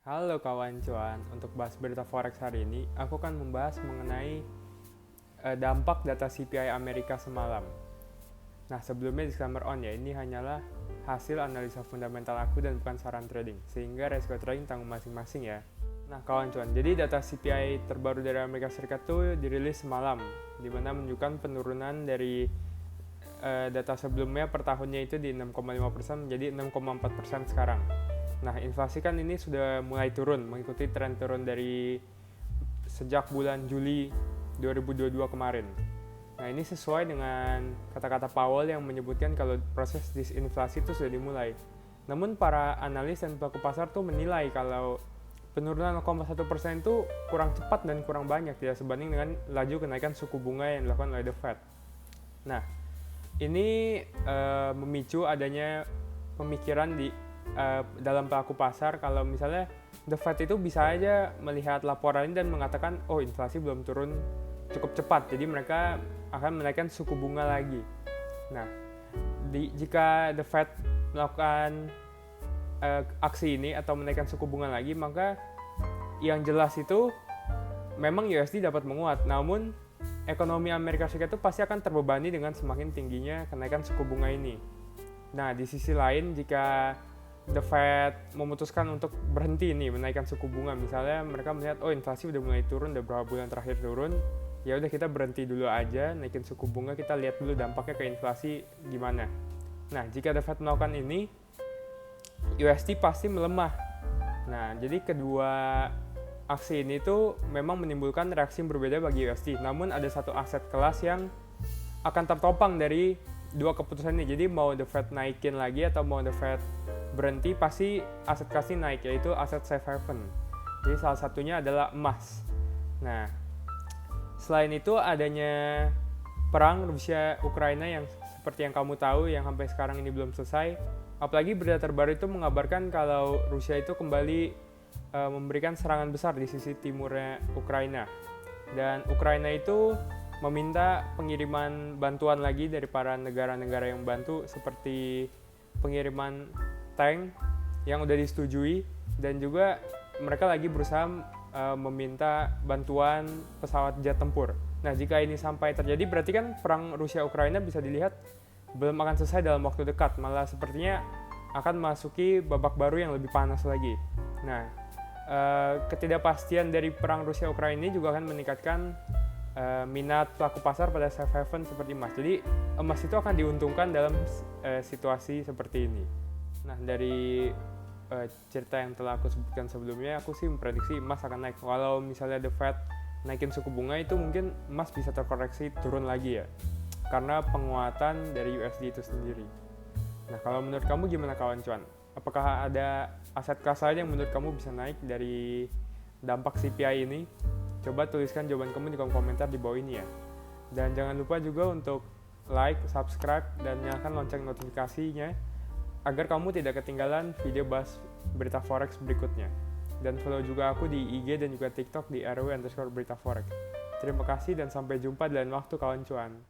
Halo kawan cuan, untuk bahas berita forex hari ini, aku akan membahas mengenai dampak data CPI Amerika semalam. Nah, sebelumnya disclaimer on ya, ini hanyalah hasil analisa fundamental aku dan bukan saran trading, sehingga resiko trading tanggung masing-masing ya. Nah, kawan cuan, jadi data CPI terbaru dari Amerika Serikat tuh dirilis semalam, di mana menunjukkan penurunan dari data sebelumnya per tahunnya itu di 6,5% menjadi 6,4% sekarang. Nah, inflasi kan ini sudah mulai turun, mengikuti tren turun dari sejak bulan Juli 2022 kemarin. Nah, ini sesuai dengan kata-kata Powell yang menyebutkan kalau proses disinflasi itu sudah dimulai. Namun, para analis dan pelaku pasar tuh menilai kalau penurunan 0,1% itu kurang cepat dan kurang banyak, tidak sebanding dengan laju kenaikan suku bunga yang dilakukan oleh The Fed. Nah, ini memicu adanya pemikiran dalam pelaku pasar kalau misalnya The Fed itu bisa aja melihat laporan ini dan mengatakan, oh inflasi belum turun cukup cepat, jadi mereka akan menaikkan suku bunga lagi. Nah, jika The Fed melakukan aksi ini atau menaikkan suku bunga lagi, maka yang jelas itu memang USD dapat menguat, namun ekonomi Amerika Serikat itu pasti akan terbebani dengan semakin tingginya kenaikan suku bunga ini. Nah, di sisi lain, jika The Fed memutuskan untuk berhenti nih menaikkan suku bunga, misalnya mereka melihat oh inflasi udah mulai turun, udah beberapa bulan terakhir turun, ya udah kita berhenti dulu aja naikin suku bunga, kita lihat dulu dampaknya ke inflasi gimana. Nah, jika The Fed melakukan ini, USD pasti melemah. Nah, jadi kedua aksi ini tuh memang menimbulkan reaksi yang berbeda bagi USD. Namun ada satu aset kelas yang akan tertopang dari dua keputusan ini. Jadi mau The Fed naikin lagi atau mau The Fed berhenti, pasti aset kelas ini naik, yaitu aset safe haven. Jadi salah satunya adalah emas. Nah, selain itu adanya perang Rusia-Ukraina yang seperti yang kamu tahu yang sampai sekarang ini belum selesai. Apalagi berita terbaru itu mengabarkan kalau Rusia itu kembali memberikan serangan besar di sisi timurnya Ukraina. Dan Ukraina itu meminta pengiriman bantuan lagi dari para negara-negara yang bantu, seperti pengiriman tank yang udah disetujui, dan juga mereka lagi berusaha meminta bantuan pesawat jet tempur. Nah, jika ini sampai terjadi, berarti kan perang Rusia-Ukraina bisa dilihat belum akan selesai dalam waktu dekat, malah sepertinya akan memasuki babak baru yang lebih panas lagi. Nah, ketidakpastian dari perang Rusia-Ukraina ini juga akan meningkatkan minat pelaku pasar pada safe haven seperti emas. Jadi emas itu akan diuntungkan dalam situasi seperti ini. Nah, dari cerita yang telah aku sebutkan sebelumnya, aku sih memprediksi emas akan naik. Kalau misalnya The Fed naikin suku bunga, itu mungkin emas bisa terkoreksi turun lagi ya, karena penguatan dari USD itu sendiri. Nah, kalau menurut kamu gimana kawan cuan? Apakah ada aset kelas lain yang menurut kamu bisa naik dari dampak CPI ini? Coba tuliskan jawaban kamu di kolom komentar di bawah ini ya. Dan jangan lupa juga untuk like, subscribe, dan nyalakan lonceng notifikasinya agar kamu tidak ketinggalan video bahas berita forex berikutnya. Dan follow juga aku di IG dan juga TikTok di rw_berita forex. Terima kasih dan sampai jumpa di lain waktu kawan cuan.